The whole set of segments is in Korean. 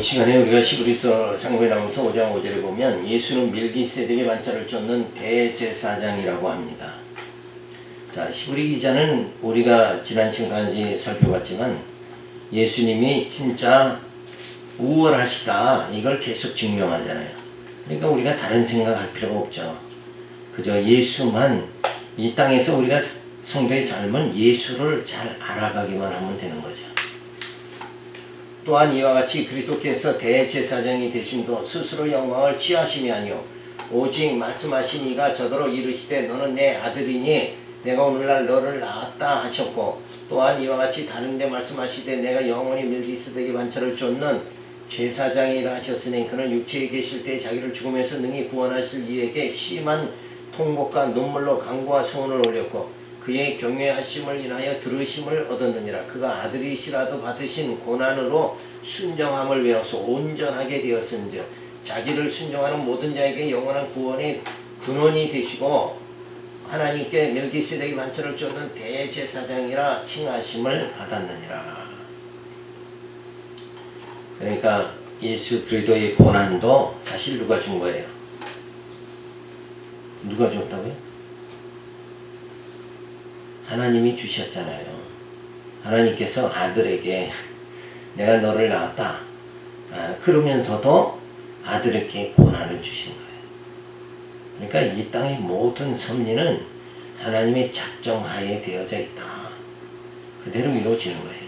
시간에 우리가 히브리서 상고에 나오면서 5장 5절에 보면 예수는 멜기세덱의 반차를 쫓는 대제사장이라고 합니다. 자, 히브리 기자는 우리가 지난 시간까지 살펴봤지만 예수님이 진짜 우월하시다 이걸 계속 증명하잖아요. 그러니까 우리가 다른 생각할 필요가 없죠. 그저 예수만 이 땅에서 우리가 성도의 삶은 예수를 잘 알아가기만 하면 되는 거죠. 또한 이와 같이 그리스도께서 대제사장이 되심도 스스로 영광을 취하심이 아니요 오직 말씀하신 이가 저더러 이르시되 너는 내 아들이니 내가 오늘날 너를 낳았다 하셨고, 또한 이와 같이 다른 데 말씀하시되 내가 영원히 멜기세덱의 반차를 쫓는 제사장이라 하셨으니 그는 육체에 계실 때 자기를 죽음에서 능히 구원하실 이에게 심한 통곡과 눈물로 간구와 소원을 올렸고 그의 경외하심을 인하여 들으심을 얻었느니라. 그가 아들이시라도 받으신 고난으로 순정함을 배워서 온전하게 되었은즉 자기를 순종하는 모든 자에게 영원한 구원의 근원이 되시고 하나님께 멜기세덱의 반차를 쫓는 대제사장이라 칭하심을 받았느니라. 그러니까 예수 그리스도의 고난도 사실 누가 준 거예요? 누가 줬다고요? 하나님이 주셨잖아요. 하나님께서 아들에게 내가 너를 낳았다. 그러면서도 아들에게 고난을 주신 거예요. 그러니까 이 땅의 모든 섭리는 하나님의 작정하에 되어져 있다. 그대로 이루어지는 거예요.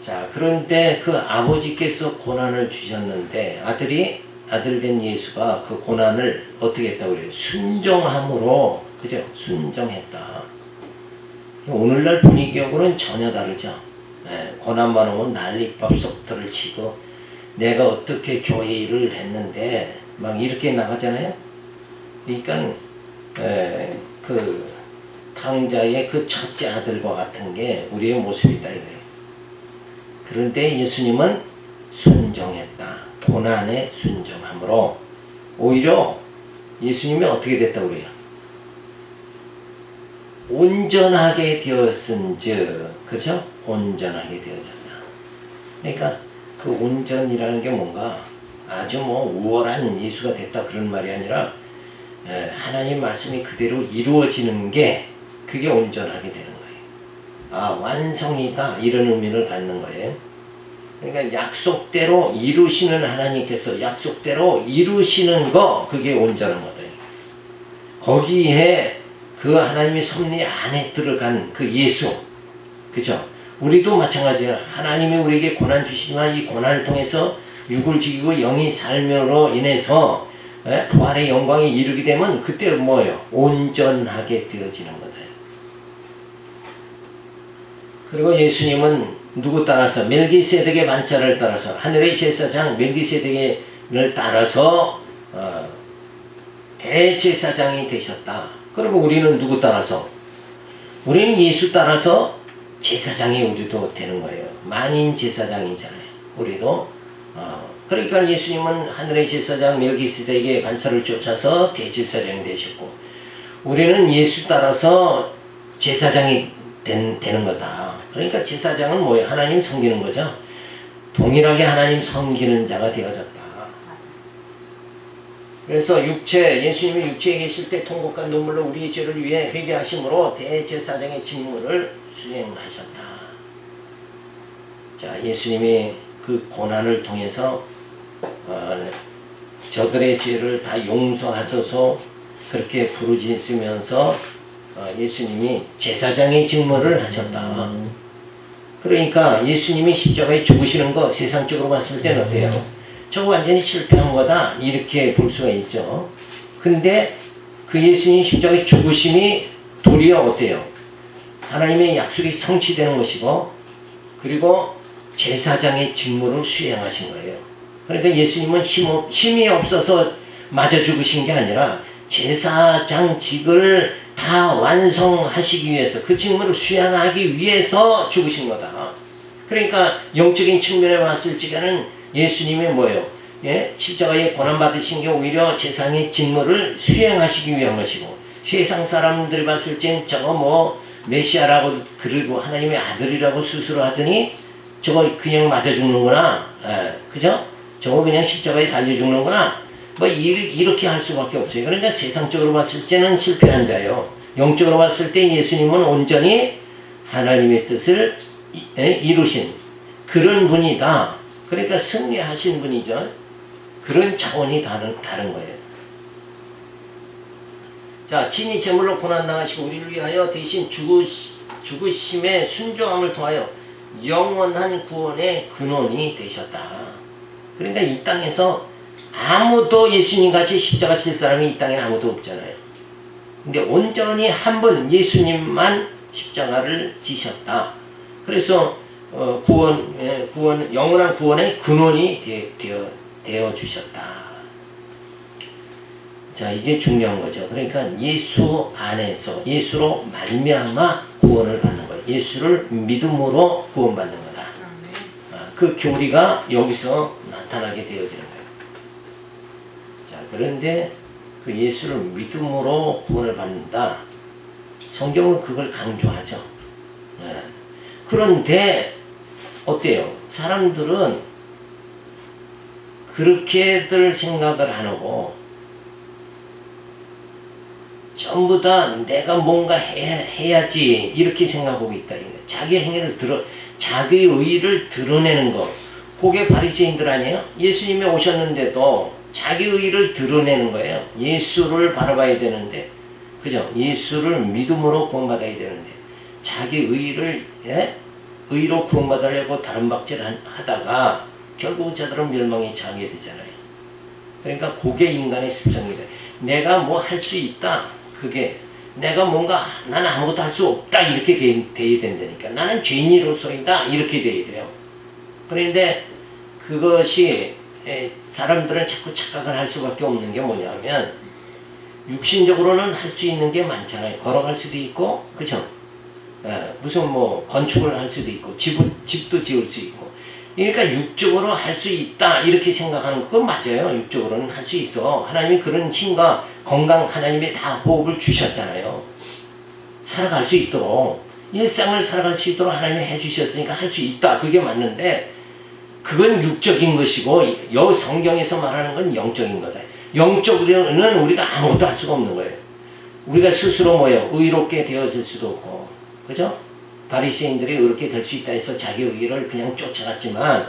자, 그런데 그 아버지께서 고난을 주셨는데 아들 된 예수가 그 고난을 어떻게 했다고 그래요? 순종함으로, 그죠? 순종했다. 오늘날 분위기하고는 전혀 다르죠. 고난만 오면 난리밥석들을 치고 내가 어떻게 교회 일을 했는데 막 이렇게 나가잖아요. 그러니까 그 탕자의 그 첫째 아들과 같은 게 우리의 모습이다 이거예요. 그런데 예수님은 순종했다. 고난에 순종함으로 오히려 예수님이 어떻게 됐다고 그래요? 온전하게 되었은즉, 그렇죠? 온전하게 되어졌다. 그러니까 그 온전이라는 게 뭔가 아주 우월한 예수가 됐다 그런 말이 아니라 하나님 말씀이 그대로 이루어지는 게 그게 온전하게 되는 거예요. 완성이다 이런 의미를 갖는 거예요. 그러니까 약속대로 이루시는 하나님께서 약속대로 이루시는 거, 그게 온전한 거다. 거기에 그 하나님의 섭리 안에 들어간 그 예수, 그죠? 우리도 마찬가지야. 하나님이 우리에게 고난 주시지만 이 고난을 통해서 육을 죽이고 영이 삶으로 인해서 부활의 영광에 이르게 되면 그때 뭐예요? 온전하게 되어지는 거다. 그리고 예수님은 누구 따라서? 멜기세덱의 반차를 따라서, 하늘의 제사장 멜기세덱을 따라서 대제사장이 되셨다. 그리고 우리는 누구 따라서? 우리는 예수 따라서 제사장이 우리도 되는 거예요. 만인 제사장이잖아요. 우리도. 그러니까 예수님은 하늘의 제사장 멜기세덱의 반차를 쫓아서 대제사장이 되셨고, 우리는 예수 따라서 제사장이 되는 거다. 그러니까 제사장은 뭐예요? 하나님 섬기는 거죠. 동일하게 하나님 섬기는 자가 되어졌다. 그래서 예수님이 육체에 계실 때 통곡과 눈물로 우리의 죄를 위해 회개하심으로 대제사장의 직무를 수행하셨다. 자, 예수님이 그 고난을 통해서 저들의 죄를 다 용서하셔서 그렇게 부르짖으면서 예수님이 제사장의 직무를 하셨다. 그러니까 예수님이 십자가에 죽으시는 거 세상적으로 봤을 때는 어때요? 저거 완전히 실패한 거다 이렇게 볼 수가 있죠. 근데 그 예수님 십자가에 죽으심이 도리어 어때요? 하나님의 약속이 성취되는 것이고, 그리고 제사장의 직무를 수행하신 거예요. 그러니까 예수님은 힘이 없어서 맞아 죽으신 게 아니라 제사장직을 다 완성하시기 위해서, 그 직무를 수행하기 위해서 죽으신 거다. 그러니까 영적인 측면에 봤을 적에는 예수님이 뭐예요? 십자가에 고난받으신 게 오히려 제사장의 직무를 수행하시기 위한 것이고, 세상 사람들이 봤을 땐 저거 메시아라고 그러고 하나님의 아들이라고 스스로 하더니 저거 그냥 맞아 죽는구나. 그죠? 저거 그냥 십자가에 달려 죽는구나. 뭐 이렇게 할 수밖에 없어요. 그러니까 세상적으로 봤을 때는 실패한 자예요. 영적으로 봤을 때 예수님은 온전히 하나님의 뜻을 이루신 그런 분이다. 그러니까 승리하신 분이죠. 그런 차원이 다른 거예요. 자, 친히 제물로 고난당하시고 우리를 위하여 대신 죽으심의 순종함을 통하여 영원한 구원의 근원이 되셨다. 그러니까 이 땅에서 아무도 예수님같이 십자가 칠 사람이 이 땅에 아무도 없잖아요. 근데 온전히 한 분 예수님만 십자가를 지셨다. 그래서 영원한 구원의 근원이 되어 주셨다. 자, 이게 중요한 거죠. 그러니까 예수 안에서 예수로 말미암아 구원을 받는 거예요. 예수를 믿음으로 구원받는 거다. 그 교리가 여기서 나타나게 되어지는 거예요. 자, 그런데 그 예수를 믿음으로 구원을 받는다. 성경은 그걸 강조하죠. 그런데 어때요? 사람들은 그렇게들 생각을 안 하고 전부 다 내가 뭔가 해야지 이렇게 생각하고 있다. 자기 행위를 자기의 의의를 드러내는 거. 그게 바리새인들 아니에요? 예수님이 오셨는데도 자기 의의를 드러내는 거예요. 예수를 바라봐야 되는데, 그죠? 예수를 믿음으로 구원받아야 되는데 자기 의의를 의로 구원받으려고 다른 박질 하다가 결국 저들은 멸망에 처하게 되잖아요. 그러니까 그게 인간의 습성이 돼. 내가 뭐 할 수 있다. 그게 내가 뭔가 나는 아무것도 할 수 없다 이렇게 돼야 된다니까. 나는 죄인으로서이다 이렇게 돼야 돼요. 그런데 그것이 사람들은 자꾸 착각을 할 수밖에 없는 게 뭐냐면 육신적으로는 할 수 있는 게 많잖아요. 걸어갈 수도 있고, 그죠? 무슨 뭐 건축을 할 수도 있고 집도 지을 수 있고. 그러니까 육적으로 할 수 있다 이렇게 생각하는 건 맞아요. 육적으로는 할 수 있어. 하나님이 그런 힘과 건강 하나님이 다 호흡을 주셨잖아요. 살아갈 수 있도록 일상을 살아갈 수 있도록 하나님이 해주셨으니까 할 수 있다. 그게 맞는데 그건 육적인 것이고 여 성경에서 말하는 건 영적인 거다. 영적으로는 우리가 아무것도 할 수가 없는 거예요. 우리가 스스로 의롭게 되어질 수도 없고, 그죠? 바리새인들이 의롭게 될 수 있다 해서 자기 의를 그냥 쫓아갔지만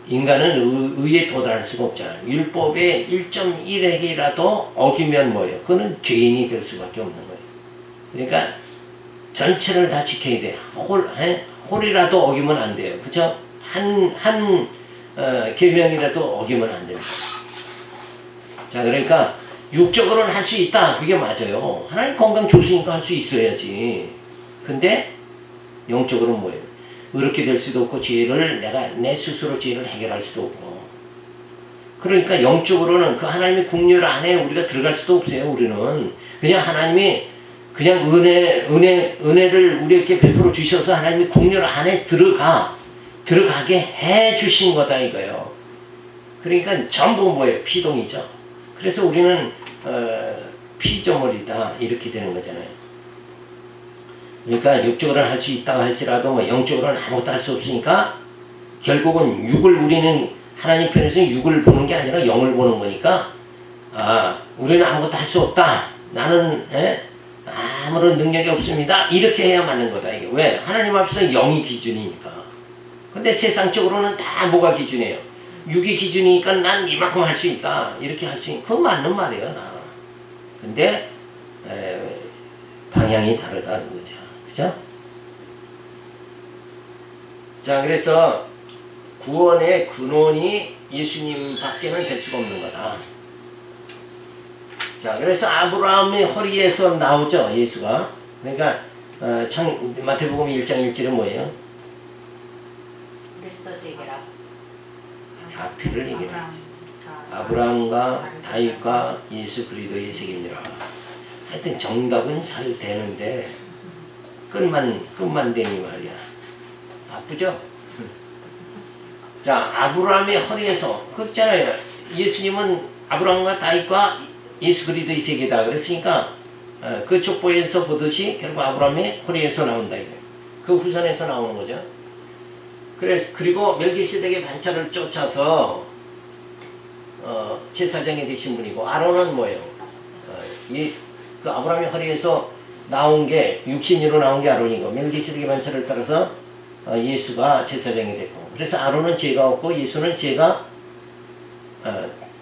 인간은 의에 도달할 수가 없잖아요. 율법의 1.1핵이라도 어기면 그거는 죄인이 될 수밖에 없는 거예요. 그러니까 전체를 다 지켜야 돼요. 홀이라도 어기면 안 돼요. 그죠? 한 계명이라도 어기면 안 됩니다. 자, 그러니까 육적으로는 할 수 있다. 그게 맞아요. 하나님 건강 좋으니까 할 수 있어야지. 근데 영적으로는 뭐예요? 의롭게 될 수도 없고 죄를 내 스스로 죄를 해결할 수도 없고. 그러니까 영적으로는 그 하나님의 국률 안에 우리가 들어갈 수도 없어요. 우리는 그냥 하나님이 그냥 은혜를 우리에게 베풀어 주셔서 하나님의 국률 안에 들어가게 해 주신 거다 이거예요. 그러니까 전부 피동이죠. 그래서 우리는 피조물이다 이렇게 되는 거잖아요. 그러니까 육적으로는 할 수 있다고 할지라도 영적으로는 아무것도 할 수 없으니까 결국은 우리는 하나님 편에서 육을 보는 게 아니라 영을 보는 거니까 우리는 아무것도 할 수 없다. 나는 아무런 능력이 없습니다. 이렇게 해야 맞는 거다. 이게 왜? 하나님 앞에서 영이 기준이니까. 근데 세상적으로는 다 뭐가 기준이에요? 육이 기준이니까 난 이만큼 할 수 있다. 이렇게 할 수 있는 그건 맞는 말이에요. 나. 근데 방향이 다르다는 거죠. 그죠? 자, 그래서 구원의 근원이 예수님 밖에는 될 수가 없는 거다. 자, 그래서 아브라함의 허리에서 나오죠, 예수가. 그러니까 마태복음 1장 1절은 뭐예요? 그리스도서 얘기라. 앞에를 얘기해야지. 아브라함과 다윗과 예수 그리스도의 세계니라. 하여튼 정답은 잘 되는데 끝만 되니 말이야. 바쁘죠? 자, 아브라함의 허리에서 그렇잖아요. 예수님은 아브라함과 다윗과 예수 그리스도의 세계다 그랬으니까 그 족보에서 보듯이 결국 아브라함의 허리에서 나온다 이거. 그 후손에서 나오는 거죠. 그리고 멜기세덱의 반차를 쫓아서 제사장이 되신 분이고, 아론은 뭐예요? 그 아브라함의 허리에서 나온 게 육신으로 나온 게 아론이고, 멜기세덱의 반차를 따라서 예수가 제사장이 됐고, 그래서 아론은 죄가 없고 예수는 죄가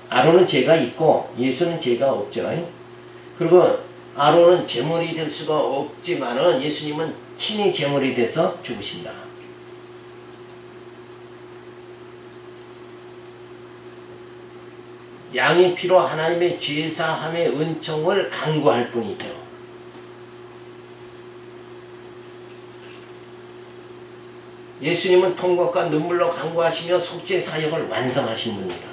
아론은 죄가 있고 예수는 죄가 없죠. 그리고 아론은 제물이 될 수가 없지만은 예수님은 친히 제물이 돼서 죽으신다. 양의 피로 하나님의 죄사함의 은총을 강구할 뿐이죠. 예수님은 통곡과 눈물로 강구하시며 속죄 사역을 완성하신 분이다.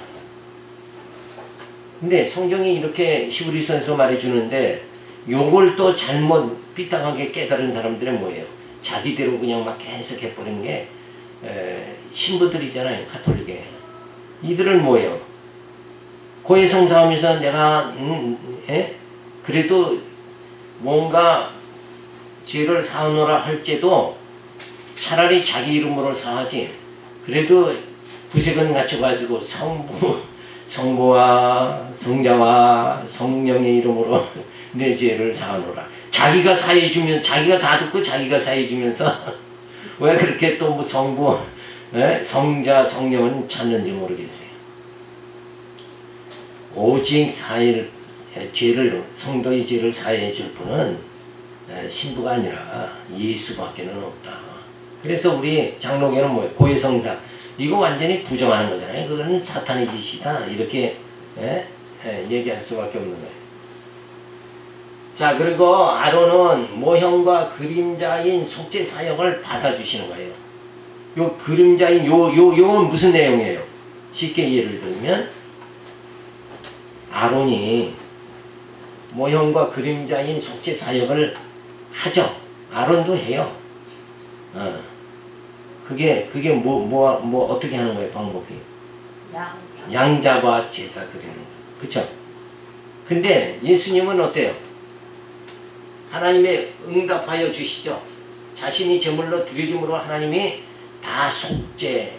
근데 성경이 이렇게 히브리서에서 말해주는데 요걸 또 잘못 삐딱하게 깨달은 사람들은 뭐예요? 자기대로 그냥 막 해석해버린 게 신부들이잖아요. 가톨릭에. 이들은 뭐예요? 고해성사하면서 내가 그래도 뭔가 죄를 사하노라 할지도 차라리 자기 이름으로 사하지, 그래도 구색은 갖춰가지고 성부와 성자와 성령의 이름으로 내 죄를 사하노라. 자기가 사해주면, 자기가 다 듣고 자기가 사해주면서 왜 그렇게 또 뭐 성부, 성자, 성령은 찾는지 모르겠어요. 오직 죄를, 성도의 죄를 사해줄 분은 신부가 아니라 예수밖에는 없다. 그래서 우리 장로교는 뭐예요? 고해성사. 이거 완전히 부정하는 거잖아요. 그거는 사탄의 짓이다. 이렇게 얘기할 수밖에 없는 거예요. 자, 그리고 아론은 모형과 그림자인 속죄 사역을 받아주시는 거예요. 요 그림자인 요건 무슨 내용이에요? 쉽게 예를 들면 아론이 모형과 그림자인 속죄 사역을 하죠. 아론도 해요. 그게 뭐 어떻게 하는 거예요? 방법이 양 잡아 제사 드리는 거예요. 그쵸? 근데 예수님은 어때요? 하나님의 응답하여 주시죠. 자신이 제물로 드려줌으로 하나님이 다 속죄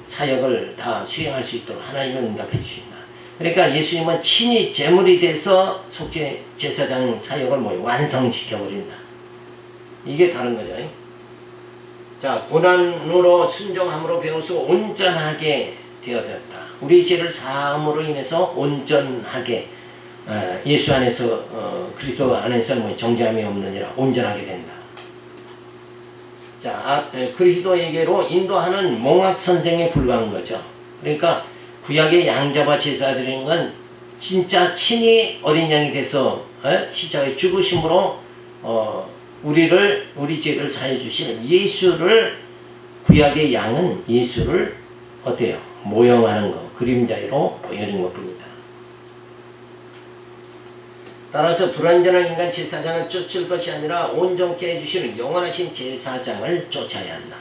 사역을 다 수행할 수 있도록 하나님은 응답해 주신다. 그러니까 예수님은 친히 제물이 돼서 속죄 제사장 사역을 완성시켜 버린다. 이게 다른 거죠. 자, 고난으로 순종함으로 배워서 온전하게 되어졌다. 우리 죄를 사함으로 인해서 온전하게 예수 안에서 그리스도 안에서 정죄함이 없느니라 온전하게 된다. 자, 그리스도에게로 인도하는 몽학 선생에 불과한 거죠. 그러니까 구약의 양잡아 제사 드리는 건 진짜 친히 어린 양이 돼서 십자가에 죽으심으로 우리 죄를 사해 주시는 예수를, 구약의 양은 예수를 어때요? 모형하는 거, 그림자로 보여준 것뿐이다. 따라서 불완전한 인간 제사장은 쫓을 것이 아니라 온전케 해주시는 영원하신 제사장을 쫓아야 한다.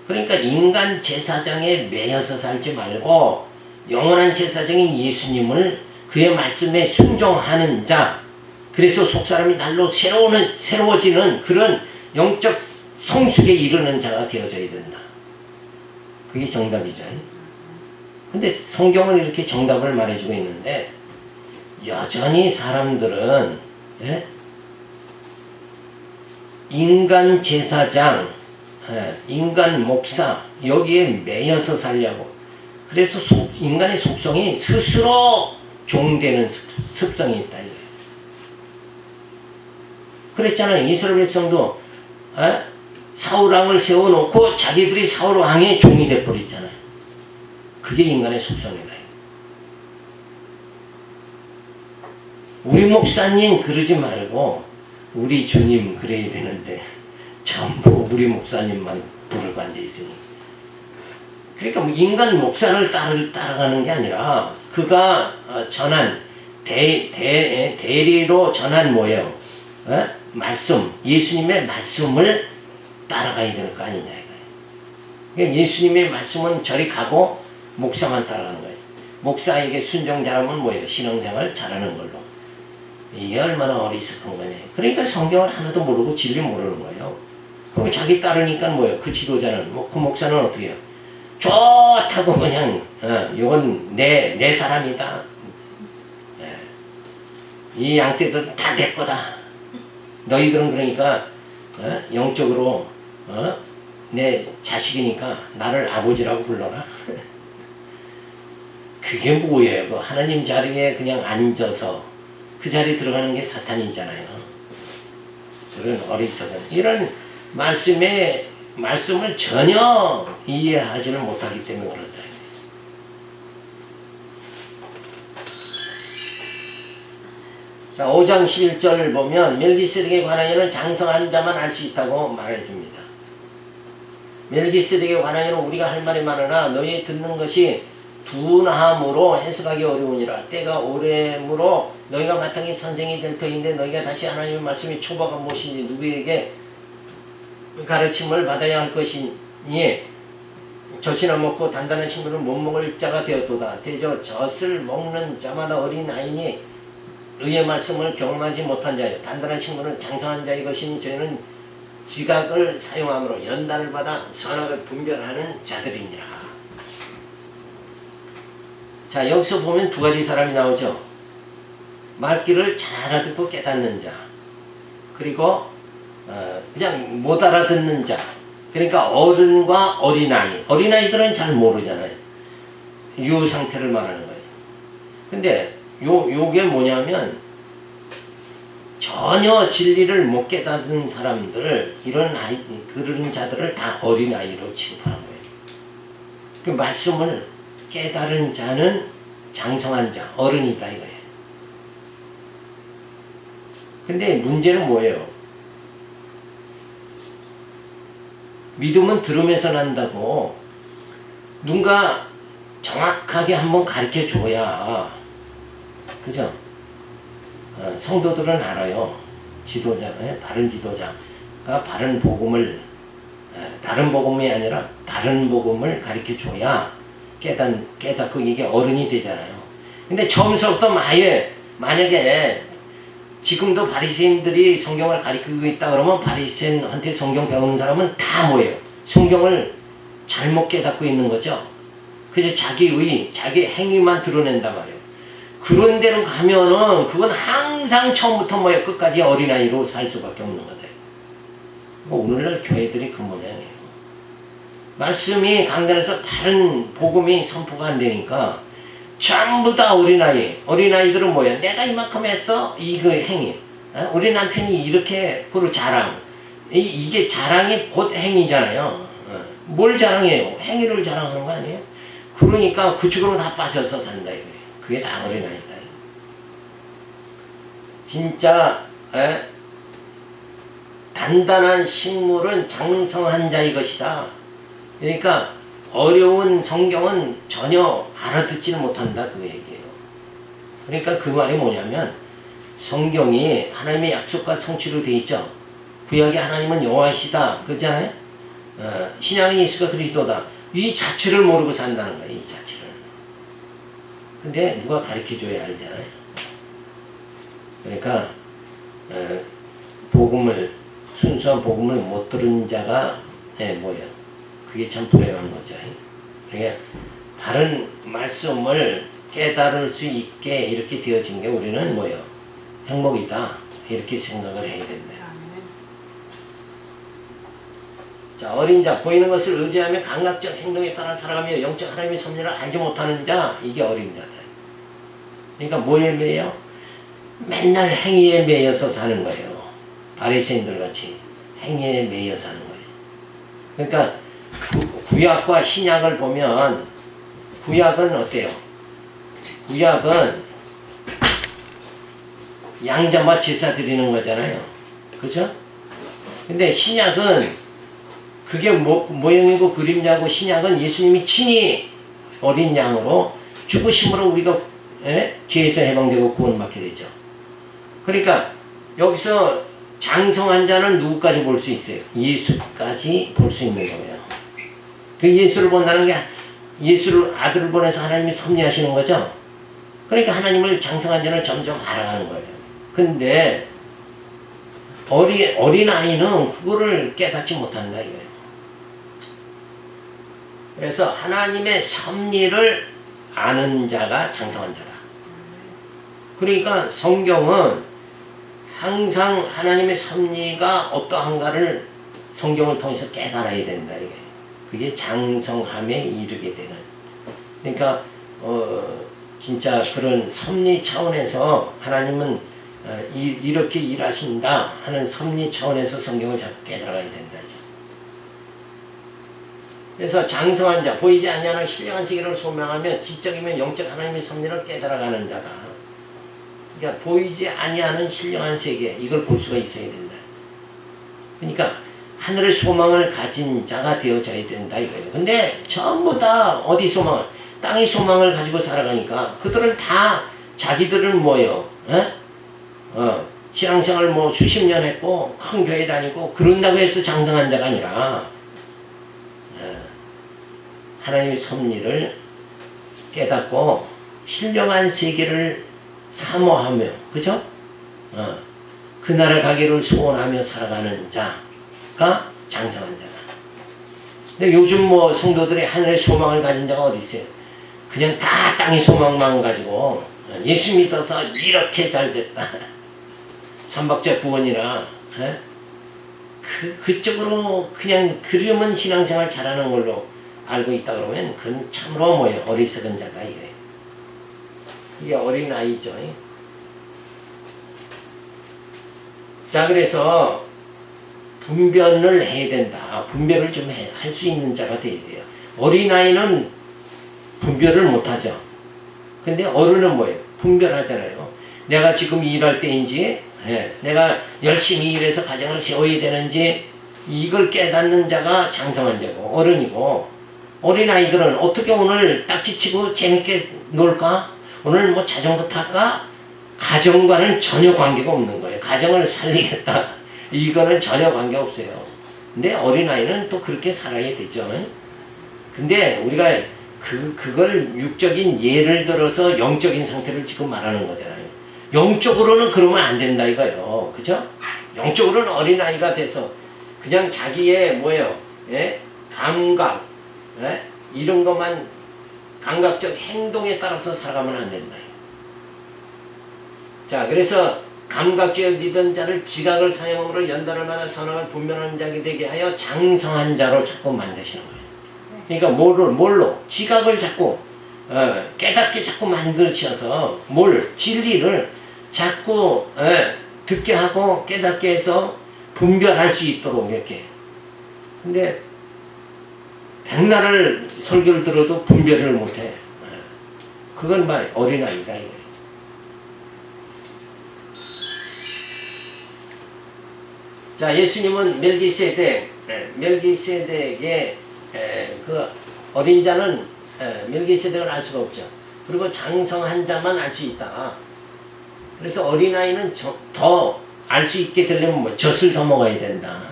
그러니까 인간 제사장에 매여서 살지 말고 영원한 제사장인 예수님을, 그의 말씀에 순종하는 자, 그래서 속사람이 날로 새로워지는 그런 영적 성숙에 이르는 자가 되어져야 된다. 그게 정답이죠. 근데 성경은 이렇게 정답을 말해주고 있는데 여전히 사람들은 인간 제사장, 인간 목사 여기에 매여서 살려고, 그래서 인간의 속성이 스스로 종되는 습성이 있다. 그랬잖아요. 이스라엘 백성도 사울왕을 세워놓고 자기들이 사울왕의 종이 돼버렸잖아요. 그게 인간의 속성이다. 우리 목사님 그러지 말고 우리 주님 그래야 되는데 전부 우리 목사님만 부르고 앉아있으니, 그러니까 인간 목사를 따라가는 게 아니라 그가 전한 대리로 전한 뭐예요? 말씀, 예수님의 말씀을 따라가야 될 거 아니냐 이거예요. 그러니까 예수님의 말씀은 저리 가고 목사만 따라가는 거예요. 목사에게 순종 잘하면 뭐예요? 신앙생활 잘하는 걸로. 이게 얼마나 어리석은 거냐. 그러니까 성경을 하나도 모르고 진리 모르는 거예요. 그럼 자기 따르니까 뭐예요? 그 지도자는, 그 목사는 어떻게 해요? 좋다고 그냥, 이건 내 사람이다. 이 양떼들은 다 내 거다. 너희들은 그러니까, 영적으로, 내 자식이니까 나를 아버지라고 불러라. 그게 뭐예요? 그 하나님 자리에 그냥 앉아서 그 자리에 들어가는 게 사탄이잖아요. 그런 어리석은 이런 말씀을 전혀 이해하지를 못하기 때문에 그렇다. 자, 5장 11절을 보면 멜기세덱에 관하여는 장성한 자만 알 수 있다고 말해줍니다. 멜기세덱에 관하여는 우리가 할 말이 많으나 너희 듣는 것이 둔함으로 해석하기 어려우니라. 때가 오래므로 너희가 마땅히 선생이 될 터인데 너희가 다시 하나님의 말씀이 초보가 무엇인지 누구에게 가르침을 받아야 할 것이니 젖이나 먹고 단단한 식물을 못 먹을 자가 되었도다. 대저 젖을 먹는 자마다 어린아이니 의의 말씀을 경험하지 못한 자요. 단단한 식물은 장성한 자의 것이니 저희는 지각을 사용함으로 연단을 받아 선악을 분별하는 자들이니라. 자, 여기서 보면 두 가지 사람이 나오죠. 말귀를 잘 알아듣고 깨닫는 자, 그리고 그냥 못 알아듣는 자. 그러니까 어른과 어린아이. 어린아이들은 잘 모르잖아요. 요 상태를 말하는 거예요. 근데 요게 뭐냐면 전혀 진리를 못 깨닫는 사람들, 그런 자들을 다 어린아이로 취급하는 거예요. 그 말씀을 깨달은 자는 장성한 자, 어른이다 이거예요. 근데 문제는 뭐예요? 믿음은 들으면서 난다고 누군가 정확하게 한번 가르쳐 줘야, 그죠? 성도들은 알아요. 바른 지도자가 바른 복음을, 다른 복음이 아니라 바른 복음을 가르쳐 줘야 깨닫고 이게 어른이 되잖아요. 근데 처음부터 만약에 지금도 바리새인들이 성경을 가르치고 있다 그러면 바리새인한테 성경 배우는 사람은 다 뭐예요? 성경을 잘못 깨닫고 있는 거죠. 그래서 자기 행위만 드러낸단 말이에요. 그런 데로 가면은 그건 항상 처음부터 끝까지 어린아이로 살 수밖에 없는 거다. 오늘날 교회들이 그 모양이에요. 말씀이 강단에서 바른 복음이 선포가 안 되니까 전부 다 어린아이들은 뭐야? 내가 이만큼 했어? 이거 행위. 우리 남편이 이렇게 그로 자랑. 이게 자랑이 곧 행위잖아요. 뭘 자랑해요? 행위를 자랑하는 거 아니에요? 그러니까 그쪽으로 다 빠져서 산다 이거예요. 그게 다 어린아이다. 진짜 단단한 식물은 장성한 자의 것이다. 그러니까 어려운 성경은 전혀 알아듣지를 못한다 그 얘기예요. 그러니까 그 말이 뭐냐면 성경이 하나님의 약속과 성취로 되어 있죠. 구약에 하나님은 여호와시다 그러잖아요. 신약은 예수가 그리스도다. 이 자체를 모르고 산다는 거예요. 이 자체를. 근데 누가 가르쳐줘야 알잖아요. 그러니까 순수한 복음을 못 들은 자가 뭐예요? 그게 참 불행한 거죠. 그러니까 다른 말씀을 깨달을 수 있게 이렇게 되어진 게 우리는 뭐예요? 행복이다. 이렇게 생각을 해야 된다. 자, 어린 자, 보이는 것을 의지하며 감각적 행동에 따라 살아가며 영적 하나님의 섭리를 알지 못하는 자, 이게 어린 자다. 그러니까 뭐에 매여? 맨날 행위에 매여서 사는 거예요. 바리새인들 같이 행위에 매여 사는 거예요. 그러니까 구약과 신약을 보면 구약은 어때요? 구약은 양자마 제사 드리는 거잖아요. 그죠? 근데 신약은 그게 모형이고 그림자고 신약은 예수님이 친히 어린 양으로 죽으심으로 우리가 죄에서 해방되고 구원받게 되죠. 그러니까 여기서 장성한 자는 누구까지 볼 수 있어요? 예수까지 볼 수 있는 거예요. 그 예수를 본다는 게 예수를 아들을 보내서 하나님이 섭리하시는 거죠. 그러니까 하나님을 장성한 자는 점점 알아가는 거예요. 근데 어린아이는 그거를 깨닫지 못한다 이거예요. 그래서 하나님의 섭리를 아는 자가 장성한 자다. 그러니까 성경은 항상 하나님의 섭리가 어떠한가를 성경을 통해서 깨달아야 된다 이거예요. 그게 장성함에 이르게 되는. 그러니까 진짜 그런 섭리 차원에서 하나님은 이렇게 일하신다 하는 섭리 차원에서 성경을 자꾸 깨달아야 된다. 그래서 장성한 자, 보이지 아니하는 신령한 세계를 소명하며 지적이면 영적 하나님의 섭리를 깨달아가는 자다. 그러니까 보이지 아니하는 신령한 세계, 이걸 볼 수가 있어야 된다. 그러니까 하늘의 소망을 가진 자가 되어져야 된다 이거예요. 근데 전부 다 어디 소망을, 땅의 소망을 가지고 살아가니까 그들은 다 자기들은 뭐예요? 신앙생활 뭐 수십 년 했고 큰 교회 다니고 그런다고 해서 장성한 자가 아니라 하나님의 섭리를 깨닫고 신령한 세계를 사모하며, 그죠? 그 나라 가기를 소원하며 살아가는 자가 장성한 자다. 근데 요즘 뭐 성도들이 하늘의 소망을 가진 자가 어디 있어요? 그냥 다 땅의 소망만 가지고 예수 믿어서 이렇게 잘 됐다. 삼박자 구원이라 그쪽으로 그냥 그러면 신앙생활 잘하는 걸로 알고 있다 그러면 그건 참으로 뭐예요? 어리석은 자다 이거예요. 이게 어린아이죠. 자, 그래서 분별을 해야 된다. 분별을 좀 할 수 있는 자가 돼야 돼요. 어린아이는 분별을 못하죠. 근데 어른은 뭐예요? 분별하잖아요. 내가 지금 일할 때인지 내가 열심히 일해서 가정을 세워야 되는지 이걸 깨닫는 자가 장성한 자고 어른이고, 어린아이들은 어떻게 오늘 딱지치고 재밌게 놀까? 오늘 뭐 자전거 탈까? 가정과는 전혀 관계가 없는 거예요. 가정을 살리겠다. 이거는 전혀 관계 없어요. 근데 어린아이는 또 그렇게 살아야 되죠. 근데 우리가 그걸 육적인 예를 들어서 영적인 상태를 지금 말하는 거잖아요. 영적으로는 그러면 안 된다 이거예요. 그죠? 영적으로는 어린아이가 돼서 그냥 자기의 뭐예요? 감각, 이런 것만 감각적 행동에 따라서 살아가면 안 된다. 자, 그래서 감각적이던 자를 지각을 사용으로 연단을 받아 선악을 분별하는 자가 되게 하여 장성한 자로 자꾸 만드시는 거예요. 그러니까 뭘로? 지각을 자꾸 깨닫게 자꾸 만드셔서 진리를 자꾸 듣게 하고 깨닫게 해서 분별할 수 있도록 이렇게. 근데 백날을 설교를 들어도 분별을 못해. 그건 말 어린아이다 이거예요. 자, 예수님은 멜기세덱의 그 어린 자는 멜기세덱을 알 수가 없죠. 그리고 장성한 자만 알 수 있다. 그래서 어린아이는 더 알 수 있게 되려면 뭐 젖을 더 먹어야 된다.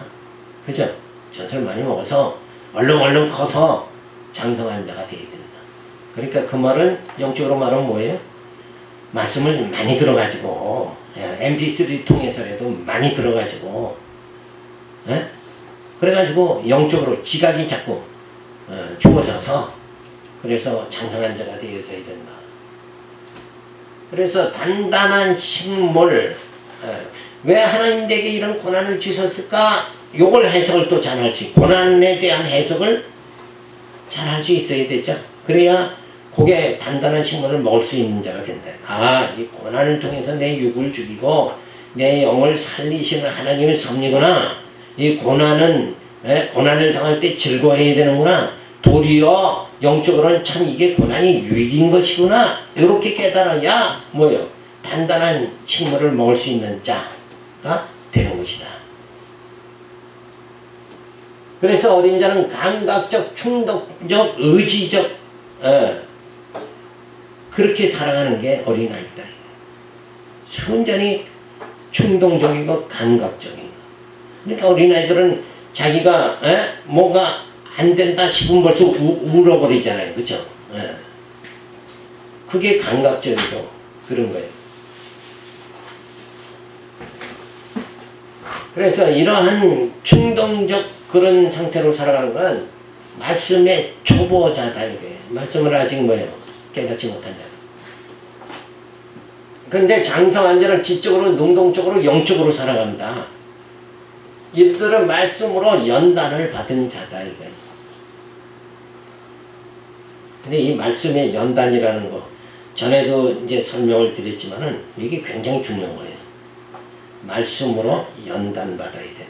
그죠? 젖을 많이 먹어서 얼른 커서 장성한 자가 되어야 된다. 그러니까 그 말은 영적으로 말하면 뭐예요? 말씀을 많이 들어가지고 mp3 통해서라도 많이 들어가지고 그래가지고 영적으로 지각이 자꾸 주어져서 그래서 장성한 자가 되어야 된다. 그래서 단단한 식물, 왜 하나님에게 이런 고난을 주셨을까? 요걸 해석을 또 잘 할 수 있고, 고난에 대한 해석을 잘 할 수 있어야 되죠. 그래야 그게 단단한 식물을 먹을 수 있는 자가 된다. 아, 이 고난을 통해서 내 육을 죽이고 내 영을 살리시는 하나님의 섭리구나. 이 고난은 고난을 당할 때 즐거워해야 되는구나. 도리어 영적으로는 참 이게 고난이 유익인 것이구나. 이렇게 깨달아야 뭐예요? 단단한 식물을 먹을 수 있는 자가 되는 것이다. 그래서 어린 자는 감각적, 충동적, 의지적 그렇게 살아가는 게 어린아이다. 순전히 충동적이고 감각적인 거. 그러니까 어린아이들은 자기가 뭐가 안 된다 싶으면 벌써 울어버리잖아요. 그죠? 그게 감각적이고 그런 거예요. 그래서 이러한 충동적 그런 상태로 살아가는 건 말씀의 초보자다 이게. 말씀을 아직 뭐예요? 깨닫지 못한 자. 그런데 장성한 자는 지적으로 능동적으로 영적으로 살아간다. 이들은 말씀으로 연단을 받은 자다 이게. 근데 이 말씀의 연단이라는 거 전에도 이제 설명을 드렸지만은 이게 굉장히 중요한 거예요. 말씀으로 연단받아야 된다.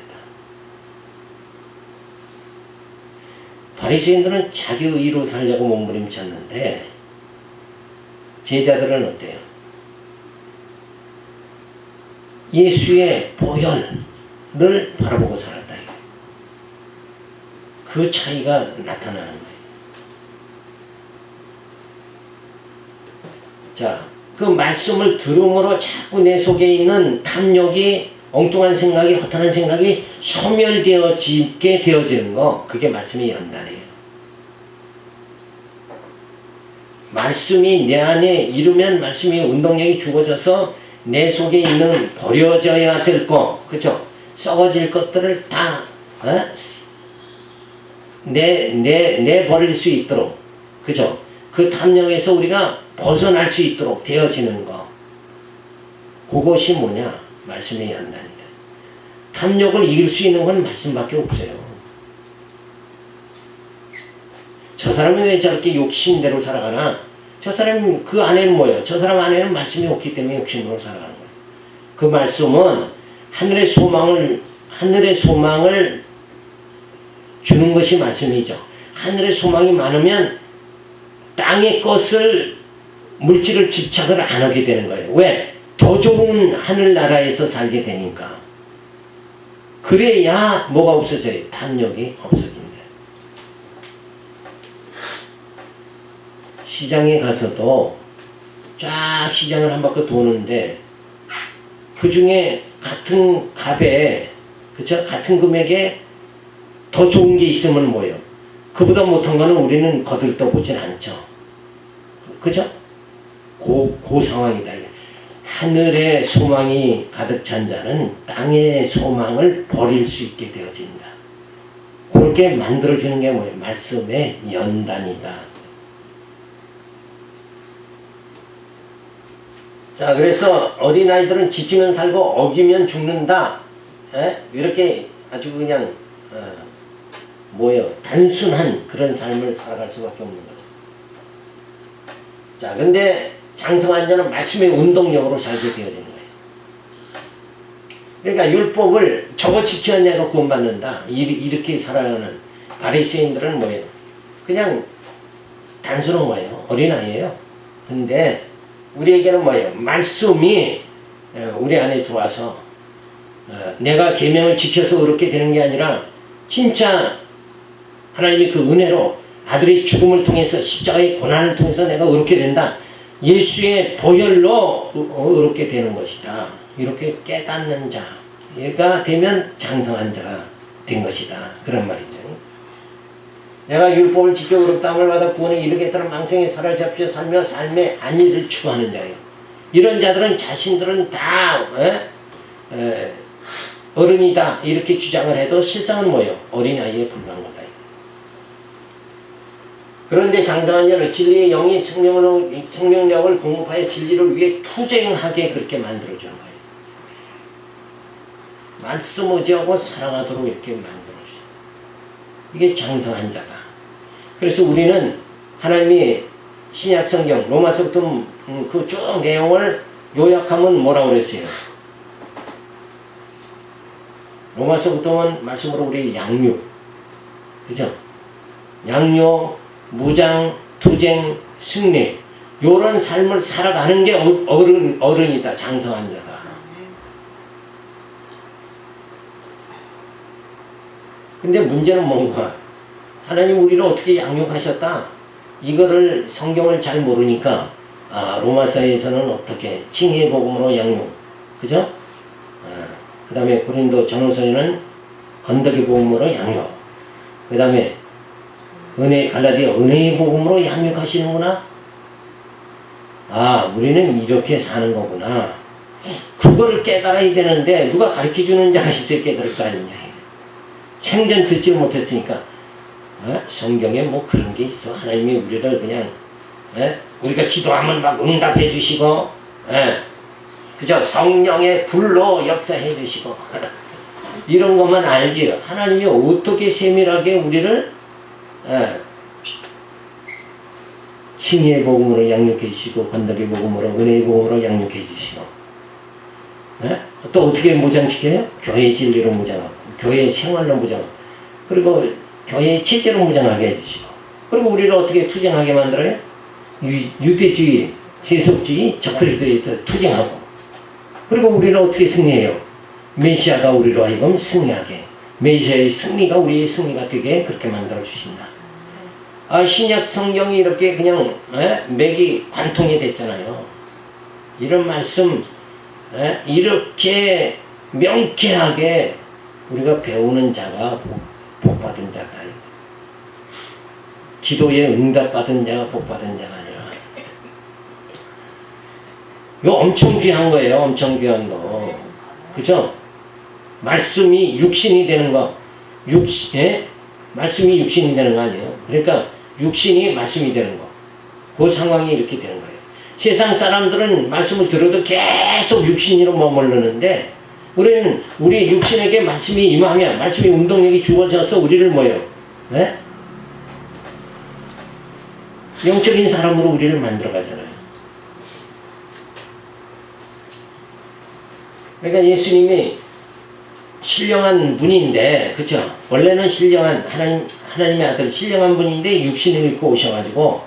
바리새인들은 자기 의로 살려고 몸부림쳤는데 제자들은 어때요? 예수의 보혈을 바라보고 살았다. 그 차이가 나타나는 거예요. 자, 그 말씀을 들음으로 자꾸 내 속에 있는 탐욕이, 엉뚱한 생각이, 허탄한 생각이 소멸되어지게 되어지는 거, 그게 말씀의 연단이에요. 말씀이 내 안에 이르면 말씀이 운동력이 죽어져서 내 속에 있는 버려져야 될 거, 그죠? 썩어질 것들을 다 내버릴 수 있도록, 그죠? 그 탐욕에서 우리가 벗어날 수 있도록 되어지는 거, 그것이 뭐냐? 말씀의 연단이다. 탐욕을 이길 수 있는 건 말씀밖에 없어요. 저 사람이 왜 저렇게 욕심대로 살아가나? 저 사람 그 안에는 뭐예요? 저 사람 안에는 말씀이 없기 때문에 욕심으로 살아가는 거예요. 그 말씀은 하늘의 소망을 주는 것이 말씀이죠. 하늘의 소망이 많으면 땅의 것을, 물질을 집착을 안 하게 되는 거예요. 왜? 더 좋은 하늘나라에서 살게 되니까. 그래야 뭐가 없어져요? 탐욕이 없어진다. 시장에 가서도 쫙 시장을 한 바퀴 도는데 그 중에 같은 값에, 그쵸? 같은 금액에 더 좋은 게 있으면 뭐예요? 그보다 못한 거는 우리는 거들떠 보진 않죠. 그죠? 그 상황이다. 하늘의 소망이 가득 찬 자는 땅의 소망을 버릴 수 있게 되어진다. 그렇게 만들어주는 게 뭐예요? 말씀의 연단이다. 자, 그래서 어린아이들은 지키면 살고 어기면 죽는다. 이렇게 아주 그냥 뭐예요? 단순한 그런 삶을 살아갈 수밖에 없는 거죠. 자, 근데 장성한 자는 말씀의 운동력으로 살게 되어지는 거예요. 그러니까 율법을 저거 지켜야 내가 구원받는다. 이렇게 살아가는 바리새인들은 뭐예요? 그냥 단순한 거예요. 어린아이예요. 근데 우리에게는 뭐예요? 말씀이 우리 안에 들어와서 내가 계명을 지켜서 그렇게 되는 게 아니라 진짜 하나님이 그 은혜로 아들의 죽음을 통해서 십자가의 고난을 통해서 내가 의롭게 된다. 예수의 보혈로 의롭게 되는 것이다. 이렇게 깨닫는 자가 되면 장성한 자가 된 것이다. 그런 말이죠. 내가 율법을 지켜 의롭다함을 받아 구원에 이르겠다는 망성에 사로잡혀 살며 삶의 안위를 추구하는 자예요. 이런 자들은 자신들은 다 어른이다 이렇게 주장을 해도 실상은 뭐예요? 어린아이에 불과한 거다. 그런데 장성한 자는 진리의 영이 생명력을 공급하여 진리를 위해 투쟁하게 그렇게 만들어주는 거예요. 말씀 의지하고 사랑하도록 이렇게 만들어주죠. 이게 장성한 자다. 그래서 우리는 하나님이 신약 성경 로마서부터 그 쭉 내용을 요약하면 뭐라고 그랬어요? 로마서부터는 말씀으로 우리 양육, 그죠? 양육, 무장, 투쟁, 승리, 요런 삶을 살아가는 게 어른이다, 장성한 자다. 근데 문제는 뭔가? 하나님 우리를 어떻게 양육하셨다? 이거를 성경을 잘 모르니까 로마서에서는 어떻게 칭의의 복음으로 양육, 그죠? 그 다음에 고린도 전후서에는 건더기 복음으로 양육, 그 다음에 갈라디아 은혜의 복음으로 양육하시는구나. 우리는 이렇게 사는 거구나. 그거를 깨달아야 되는데 누가 가르쳐주는 자가 있어야 깨달을 거 아니냐. 생전 듣지 못했으니까. 성경에 뭐 그런 게 있어. 하나님이 우리를 그냥 우리가 기도하면 막 응답해 주시고 그죠? 성령의 불로 역사해 주시고 이런 것만 알지. 하나님이 어떻게 세밀하게 우리를 칭의의 복음으로 양육해 주시고 건덕의 복음으로 은혜의 복음으로 양육해 주시고 또 어떻게 무장시켜요? 교회 진리로 무장하고 교회 생활로 무장하고 그리고 교회 체제로 무장하게 해주시고 그리고 우리를 어떻게 투쟁하게 만들어요? 유대주의, 세속주의, 적그리스도에서 투쟁하고 그리고 우리를 어떻게 승리해요? 메시아가 우리로 하여금 승리하게 메시아의 승리가 우리의 승리가 되게 그렇게 만들어 주신다. 신약 성경이 이렇게 그냥 맥이 관통이 됐잖아요. 이런 말씀 이렇게 명쾌하게 우리가 배우는 자가 복받은 자다. 기도에 응답받은 자가 복받은 자가 아니라 이거 엄청 귀한 거예요. 엄청 귀한 거. 그죠? 말씀이 육신이 되는 거. 말씀이 육신이 되는 거 아니에요. 그러니까 육신이 말씀이 되는 거. 그 상황이 이렇게 되는 거예요. 세상 사람들은 말씀을 들어도 계속 육신으로 머무르는데 우리는 우리 육신에게 말씀이 임하면 말씀이 운동력이 주어져서 우리를 뭐예요? 영적인 사람으로 우리를 만들어 가잖아요. 그러니까 예수님이 신령한 분인데, 그쵸? 원래는 신령한, 하나님의 아들, 신령한 분인데 육신을 입고 오셔가지고,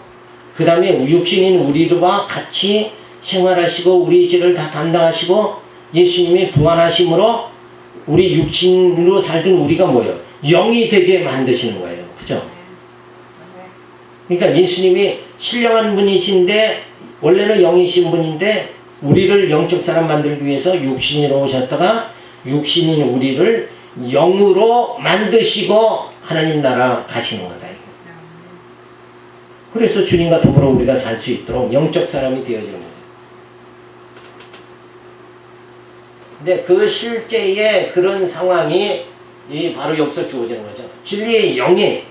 그 다음에 육신인 우리와 같이 생활하시고, 우리 죄를 다 담당하시고, 예수님이 부활하심으로 우리 육신으로 살던 우리가 뭐예요? 영이 되게 만드시는 거예요. 그죠? 그러니까 예수님이 신령한 분이신데, 원래는 영이신 분인데, 우리를 영적 사람 만들기 위해서 육신으로 오셨다가, 육신인 우리를 영으로 만드시고 하나님 나라 가시는 거다. 그래서 주님과 더불어 우리가 살 수 있도록 영적 사람이 되어지는 거죠. 근데 그 실제의 그런 상황이 바로 여기서 주어지는 거죠. 진리의 영이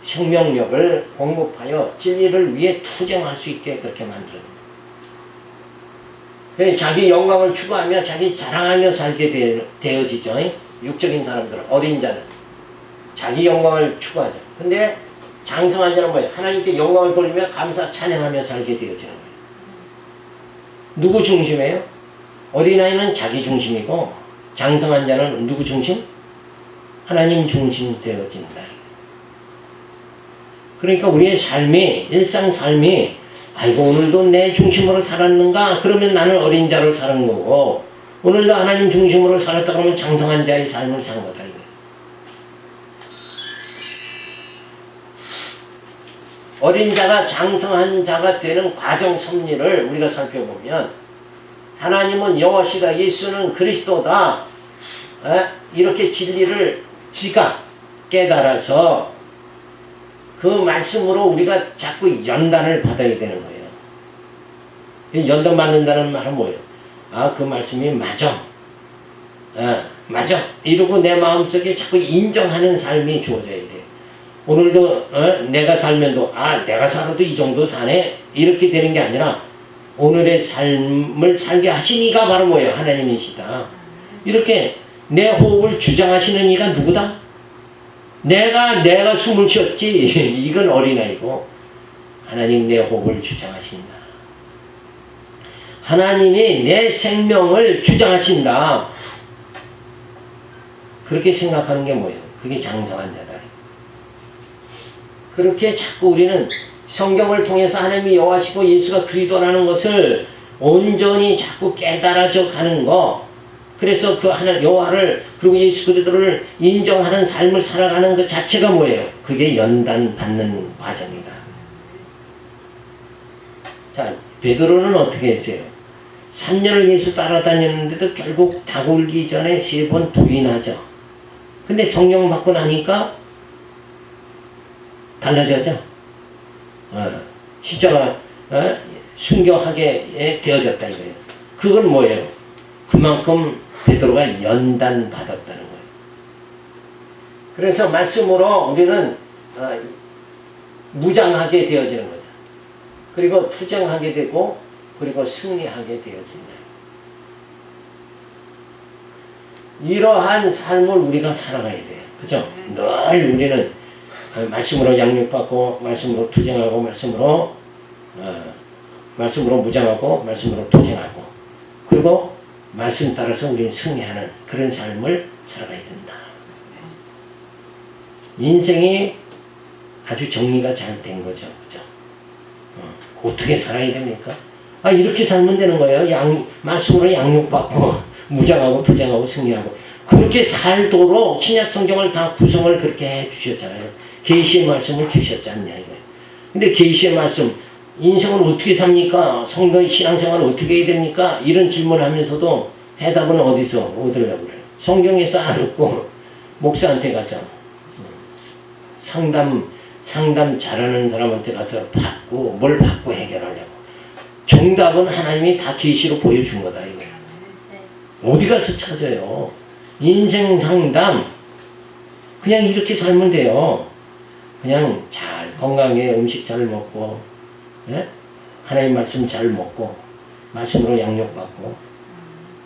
생명력을 공급하여 진리를 위해 투쟁할 수 있게 그렇게 만들어요. 자기 영광을 추구하며 자기 자랑하며 살게 되어지죠. 육적인 사람들은, 어린 자는 자기 영광을 추구하죠. 근데 장성한 자는 뭐예요? 하나님께 영광을 돌리며 감사 찬양하며 살게 되어지는 거예요. 누구 중심이에요? 어린아이는 자기 중심이고 장성한 자는 누구 중심? 하나님 중심 되어진다. 그러니까 우리의 삶이, 일상 삶이 아이고 오늘도 내 중심으로 살았는가? 그러면 나는 어린 자로 사는 거고 오늘도 하나님 중심으로 살았다 그러면 장성한 자의 삶을 산 거다. 이거. 어린 자가 장성한 자가 되는 과정 섭리를 우리가 살펴보면 하나님은 여호와시다, 예수는 그리스도다, 이렇게 진리를 지가 깨달아서 그 말씀으로 우리가 자꾸 연단을 받아야 되는 거예요. 연단 받는다는 말은 뭐예요? 그 말씀이 맞아. 맞아. 이러고 내 마음속에 자꾸 인정하는 삶이 주어져야 돼요. 오늘도 내가 살면도 내가 살아도 이 정도 사네 이렇게 되는 게 아니라 오늘의 삶을 살게 하신 이가 바로 뭐예요? 하나님이시다. 이렇게 내 호흡을 주장하시는 이가 누구다? 내가 숨을 쉬었지. 이건 어린아이고 하나님 내 호흡을 주장하신다. 하나님이 내 생명을 주장하신다. 그렇게 생각하는 게 뭐예요? 그게 장성한 자다. 그렇게 자꾸 우리는 성경을 통해서 하나님이 여호와시고 예수가 그리스도라는 것을 온전히 자꾸 깨달아져 가는 거, 그래서 그 하나님 여호와를 그리고 예수 그리스도를 인정하는 삶을 살아가는 것 자체가 뭐예요? 그게 연단 받는 과정이다. 자, 베드로는 어떻게 했어요? 3년을 예수 따라다녔는데도 결국 다굴기 전에 3번 부인하죠. 근데 성령 받고 나니까 달라졌죠. 십자가 순교하게 되어졌다 이거예요. 그건 뭐예요? 그만큼 베드로가 연단 받았다는 거예요. 그래서 말씀으로 우리는 무장하게 되어지는 거죠. 그리고 투쟁하게 되고 그리고 승리하게 되어진다. 이러한 삶을 우리가 살아가야 돼요. 그죠? 늘 우리는 말씀으로 양육받고 말씀으로 투쟁하고 말씀으로 무장하고 말씀으로 투쟁하고 그리고 말씀 따라서 우리는 승리하는 그런 삶을 살아가야 된다. 인생이 아주 정리가 잘 된 거죠. 그죠? 어떻게 살아야 됩니까? 이렇게 살면 되는 거예요. 말씀으로 양육받고 무장하고 투쟁하고 승리하고 그렇게 살도록 신약 성경을 다 구성을 그렇게 해 주셨잖아요. 계시의 말씀을 주셨지 않냐 이거예요. 근데 계시의 말씀 인생을 어떻게 삽니까? 성도의 신앙생활을 어떻게 해야 됩니까? 이런 질문을 하면서도 해답은 어디서 얻으려고 그래요? 성경에서 알았고 목사한테 가서 상담 잘하는 사람한테 가서 뭘 받고 해결하려고. 정답은 하나님이 다 계시로 보여준 거다 이거예요. 어디 가서 찾아요? 인생 상담 그냥 이렇게 살면 돼요. 그냥 잘 건강하게 음식 잘 먹고 하나님 말씀 잘 먹고 말씀으로 양육받고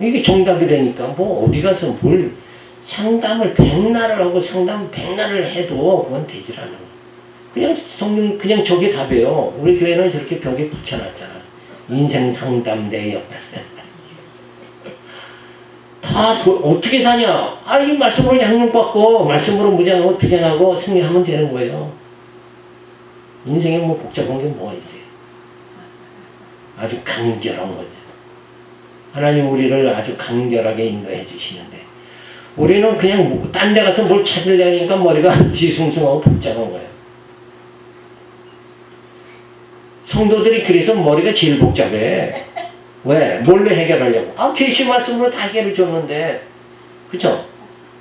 이게 정답이라니까 뭐 어디 가서 뭘 상담을 백날을 하고 상담 백날을 해도 그건 되질 않아. 그냥 성경 그냥 저게 답이에요. 우리 교회는 저렇게 벽에 붙여놨잖아. 인생 상담 내역. 다 어떻게 사냐? 이 말씀으로 양육받고 말씀으로 무장하고 투쟁하고 승리하면 되는 거예요. 인생에 뭐 복잡한 게 뭐가 있어요? 아주 간결한 거죠. 하나님 우리를 아주 간결하게 인도해 주시는데 우리는 그냥 딴 데 가서 뭘 찾으려니까 머리가 뒤숭숭하고 복잡한 거예요. 성도들이 그래서 머리가 제일 복잡해. 왜? 뭘로 해결하려고? 계시 말씀으로 다 해결해 줬는데 그쵸?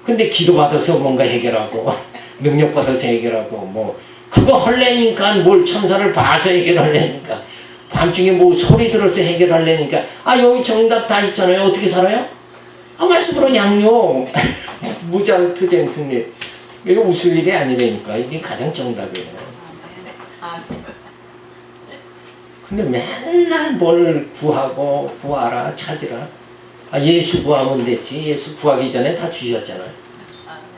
근데 기도받아서 뭔가 해결하고 능력받아서 해결하고 뭐 그거 헐래니까 뭘 천사를 봐서 해결하려니까 밤중에 뭐 소리 들어서 해결하려니까 여기 정답 다 있잖아요. 어떻게 살아요? 말씀으로 양육 무장 투쟁 승리 이거 웃을 일이 아니라니까 이게 가장 정답이에요. 근데 맨날 뭘 구하라 찾으라. 예수 구하면 됐지. 예수 구하기 전에 다 주셨잖아요.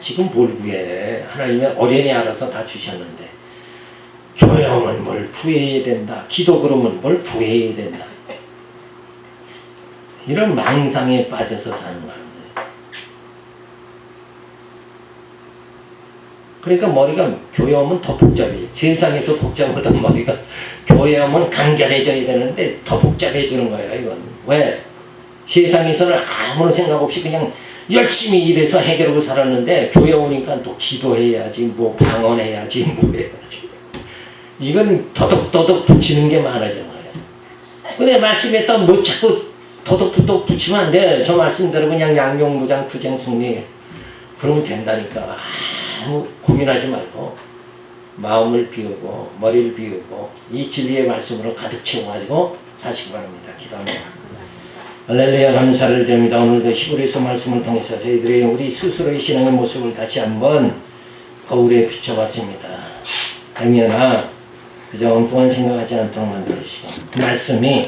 지금 뭘 구해. 하나님의 어련히 알아서 다 주셨는데 교양은 뭘 구해야 된다. 기도 그러면 뭘 구해야 된다. 이런 망상에 빠져서 사는 거예요. 그러니까 머리가 교회 오면 더 복잡해져. 세상에서 복잡하던 머리가 교회 오면 간결해져야 되는데 더 복잡해지는 거예요. 이건 왜? 세상에서는 아무런 생각 없이 그냥 열심히 일해서 해결하고 살았는데 교회 오니까 또 기도해야지 뭐 방언해야지 뭐 해야지. 이건 더덕더덕 붙이는 게 많아지는 거예요. 근데 말씀에 또 뭐 자꾸 더덕더덕 붙이면 안 돼. 저 말씀대로 그냥 양용무장 투쟁 승리 그러면 된다니까. 고민하지 말고 마음을 비우고 머리를 비우고 이 진리의 말씀으로 가득 채워가지고 사시기 바랍니다. 기도합니다. 할렐루야 감사를 드립니다. 오늘도 히브리서 말씀을 통해서 저희들이 우리 스스로의 신앙의 모습을 다시 한번 거울에 비춰봤습니다. 행여나 그저 엉뚱한 생각하지 않도록 만들어주시고 그 말씀이